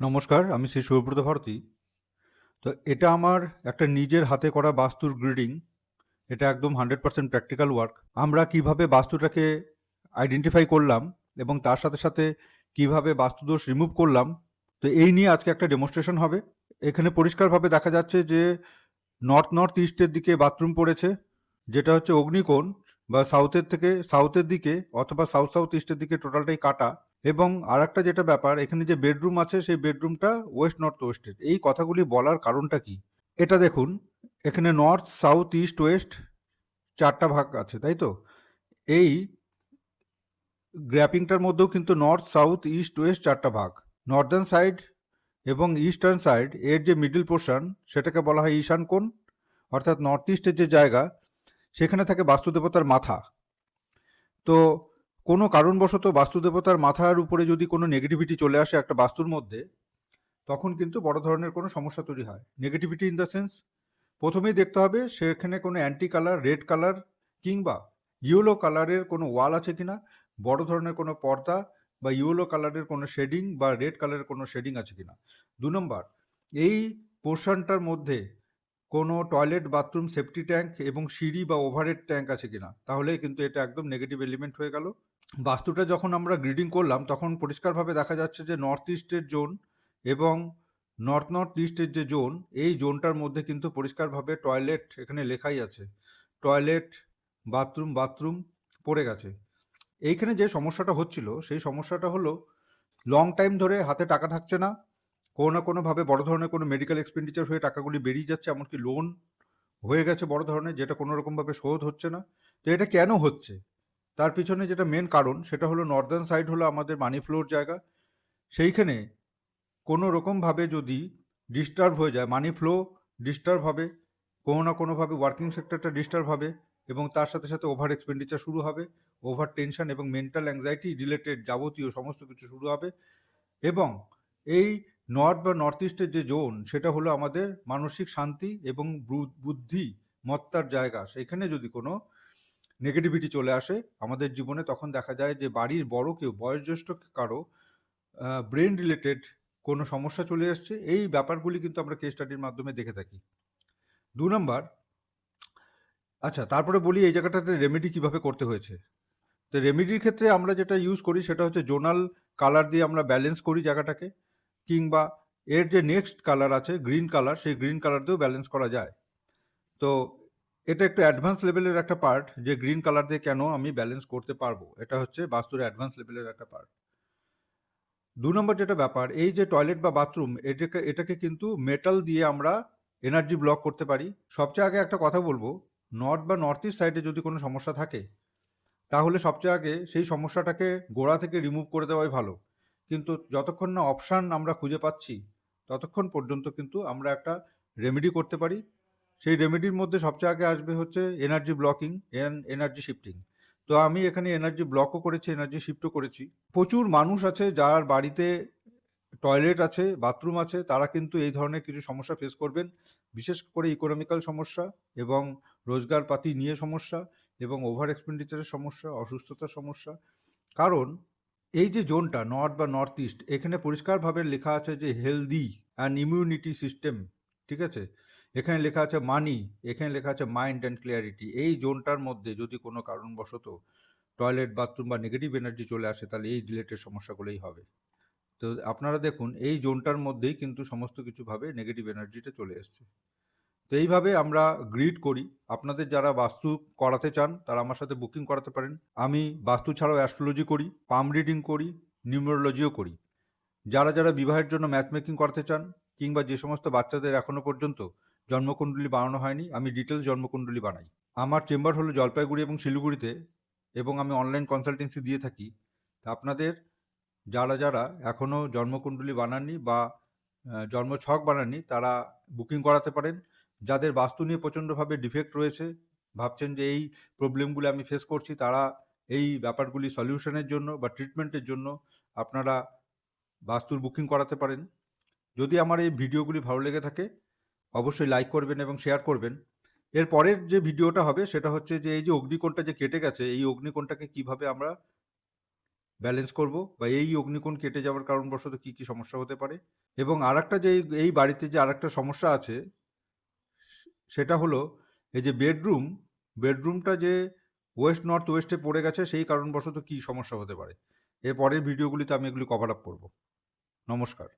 নমস্কার, আমি শ্রী সুব্রত ভারতী। তো এটা আমার একটা নিজের হাতে করা বাস্তুর গ্রিডিং। এটা একদম 100% প্র্যাকটিক্যাল ওয়ার্ক। আমরা কিভাবে বাস্তুটাকে আইডেন্টিফাই করলাম এবং তার সাথে সাথে কিভাবে বাস্তুদোষ রিমুভ করলাম, তো এই নিয়ে আজকে একটা ডেমনস্ট্রেশন হবে। এখানে পরিষ্কারভাবে দেখা যাচ্ছে যে নর্থ ইস্টের দিকে বাথরুম পড়েছে, যেটা হচ্ছে অগ্নিকোণ, বা সাউথের দিকে অথবা সাউথ ইস্টের দিকে টোটালটাই কাটা। এবং আর একটা যেটা ব্যাপার, এখানে যে বেডরুম আছে সেই বেডরুমটা ওয়েস্টের। এই কথাগুলি বলার কারণটা কি? এটা দেখুন, এখানে নর্থ সাউথ ইস্ট ওয়েস্ট চারটা ভাগ আছে, তাই তো? এই গ্র্যাপিংটার মধ্যেও কিন্তু নর্থ সাউথ ইস্ট ওয়েস্ট চারটা ভাগ। নর্দার্ন সাইড এবং ইস্টার্ন সাইড এর যে মিডল পোর্শন, সেটাকে বলা হয় ঈশান কোণ, অর্থাৎ নর্থ ইস্টের যে জায়গা, সেখানে থাকে বাস্তুদেবতার মাথা। তো কোনো কারণবশত বাস্তুদেবতার মাথার উপরে যদি কোনো নেগেটিভিটি চলে আসে একটা বাস্তুর মধ্যে, তখন কিন্তু বড় ধরনের কোনো সমস্যা তৈরি হয়। নেগেটিভিটি ইন দ্য সেন্স, প্রথমেই দেখতে হবে সেখানে কোনো অ্যান্টি কালার, রেড কালার কিংবা ইয়েলো কালারের কোনো ওয়াল আছে কিনা, বড় ধরনের কোনো পর্দা বা ইয়েলো কালারের কোনো শেডিং বা রেড কালারের কোনো শেডিং আছে কিনা। 2 নম্বর, এই পোর্শনটার মধ্যে কোনো টয়লেট, বাথরুম, সেফটি ট্যাঙ্ক এবং সিঁড়ি বা ওভারহেড ট্যাঙ্ক আছে কিনা, তাহলে কিন্তু এটা একদম নেগেটিভ এলিমেন্ট হয়ে গেল। বাস্তুটা যখন আমরা গ্রিডিং করলাম তখন পরিষ্কারভাবে দেখা যাচ্ছে যে নর্থ ইস্টের জোন এবং নর্থ ইস্টের যে জোন, এই জোনটার মধ্যে কিন্তু পরিষ্কারভাবে টয়লেট, এখানে লেখাই আছে টয়লেট, বাথরুম পড়ে গেছে। এইখানে যে সমস্যাটা হচ্ছিল সেই সমস্যাটা হলো লং টাইম ধরে হাতে টাকা থাকছে না, কোনো না কোনোভাবে বড় ধরনের কোনো মেডিকেল এক্সপেন্ডিচার হয়ে টাকাগুলি বেরিয়ে যাচ্ছে, এমনকি লোন হয়ে গেছে বড় ধরনের, যেটা কোনো রকমভাবে শোধ হচ্ছে না। তো এটা কেন হচ্ছে, তার পিছনে যেটা মেন কারণ সেটা হলো নর্দার্ন সাইড হলো আমাদের মানি ফ্লোর জায়গা। সেইখানে কোনো রকমভাবে যদি ডিস্টার্ব হয়ে যায়, মানি ফ্লো ডিস্টার্ব হবে, কোনো না কোনোভাবে ওয়ার্কিং সেক্টরটা ডিস্টার্ব হবে, এবং তার সাথে সাথে ওভার এক্সপেন্ডিচার শুরু হবে, ওভার টেনশন এবং মেন্টাল অ্যাংজাইটি রিলেটেড যাবতীয় সমস্ত কিছু শুরু হবে। এবং এই নর্থ ইস্টের যে জোন, সেটা হলো আমাদের মানসিক শান্তি এবং বুদ্ধিমত্তার জায়গা। সেখানে যদি কোনো নেগেটিভিটি চলে আসে আমাদের জীবনে, তখন দেখা যায় যে বাড়ির বড় কেউ, বয়োজ্যেষ্ঠ কারো ব্রেন রিলেটেড কোনো সমস্যা চলে আসছে। এই ব্যাপারগুলি কিন্তু আমরা কেস স্টাডির মাধ্যমে দেখে থাকি। 2 নাম্বার, আচ্ছা তারপরে বলি এই জায়গাটাতে রেমেডি কিভাবে করতে হয়েছে। তো রেমেডির ক্ষেত্রে আমরা যেটা ইউজ করি সেটা হচ্ছে জোনাল কালার দিয়ে আমরা ব্যালেন্স করি জায়গাটাকে, কিংবা এর যে নেক্সট কালার আছে গ্রিন কালার, সেই গ্রিন কালার দিয়েও ব্যালেন্স করা যায়। তো এটা একটু অ্যাডভান্স লেভেলের একটা পার্ট, যে গ্রিন কালার দিয়ে কেন আমি ব্যালেন্স করতে পারবো, এটা হচ্ছে বাস্তুর অ্যাডভান্স লেভেলের একটা পার্ট। 2 নম্বর যেটা ব্যাপার, এই যে টয়লেট বা বাথরুম, এটাকে কিন্তু মেটাল দিয়ে আমরা এনার্জি ব্লক করতে পারি। সবচেয়ে আগে একটা কথা বলবো, নর্থ ইস্ট সাইডে যদি কোনো সমস্যা থাকে, তাহলে সবচেয়ে আগে সেই সমস্যাটাকে গোড়া থেকে রিমুভ করে দেওয়াই ভালো। কিন্তু যতক্ষণ না অপশান আমরা খুঁজে পাচ্ছি, ততক্ষণ পর্যন্ত কিন্তু আমরা একটা রেমেডি করতে পারি। সেই রেমেডির মধ্যে সবচেয়ে আগে আসবে হচ্ছে energy blocking and energy shifting. তো আমি এখানে এনার্জি ব্লকও করেছি, এনার্জি শিফটও করেছি। প্রচুর মানুষ আছে যার বাড়িতে টয়লেট আছে, বাথরুম আছে, তারা কিন্তু এই ধরনের কিছু সমস্যা ফেস করবেন। বিশেষ করে ইকোনমিক্যাল সমস্যা এবং রোজগারপাতি নিয়ে সমস্যা এবং ওভার এক্সপেন্ডিচারের সমস্যা, অসুস্থতার সমস্যা। কারণ এই যে জোনটা নর্থ ইস্ট, এখানে পরিষ্কারভাবে লেখা আছে যে হেলদি অ্যান্ড ইমিউনিটি সিস্টেম, ঠিক আছে? এখানে লেখা আছে মানি, এখানে লেখা আছে মাইন্ড অ্যান্ড ক্লিয়ারিটি। এই জোনটার মধ্যে যদি কোনো কারণবশত টয়লেট, বাথরুম বা নেগেটিভ এনার্জি চলে আসে, তাহলে এই রিলেটেড সমস্যাগুলোই হবে। তো আপনারা দেখুন এই জোনটার মধ্যেই কিন্তু সমস্ত কিছুভাবে নেগেটিভ এনার্জিটা চলে এসছে। তো এইভাবে আমরা গ্রিড করি। আপনাদের যারা বাস্তু করাতে চান তারা আমার সাথে বুকিং করাতে পারেন। আমি বাস্তু ছাড়াও অ্যাস্ট্রোলজি করি, পাম রিডিং করি, নিউমেরোলজিও করি। যারা বিবাহের জন্য ম্যাচ মেকিং করাতে চান, কিংবা যে সমস্ত বাচ্চাদের এখনো পর্যন্ত জন্মকুণ্ডলী বানানো হয়নি, আমি ডিটেলস জন্মকুণ্ডলী বানাই। আমার চেম্বার হলো জলপাইগুড়ি এবং শিলিগুড়িতে, এবং আমি অনলাইন কনসালটেন্সি দিয়ে থাকি। তা আপনাদের যারা এখনও জন্মকুণ্ডলী বানাননি বা জন্মছক বানাননি, তারা বুকিং করাতে পারেন। যাদের বাস্তু নিয়ে প্রচণ্ডভাবে ডিফেক্ট রয়েছে, ভাবছেন যে এই প্রবলেমগুলি আমি ফেস করছি, তারা এই ব্যাপারগুলি সলিউশনের জন্য বা ট্রিটমেন্টের জন্য আপনারা বাস্তুর বুকিং করাতে পারেন। যদি আমার এই ভিডিওগুলি ভালো লেগে থাকে, অবশ্যই লাইক করবেন এবং শেয়ার করবেন। এর পরের যে ভিডিওটা হবে সেটা হচ্ছে যে এই যে অগ্নিকোণটা যে কেটে গেছে, এই অগ্নিকোণটাকে কিভাবে আমরা ব্যালেন্স করব, বা এই অগ্নিকোণ কেটে যাওয়ার কারণবশত কী কী সমস্যা হতে পারে। এবং আরেকটা যে এই বাড়িতে যে আরেকটা সমস্যা আছে সেটা হলো এই যে বেডরুমটা যে ওয়েস্ট নর্থ ওয়েস্টে পড়ে গেছে সেই কারণবশত কী সমস্যা হতে পারে। এর পরের ভিডিওগুলিতে আমি এগুলি কভার আপ করব। নমস্কার।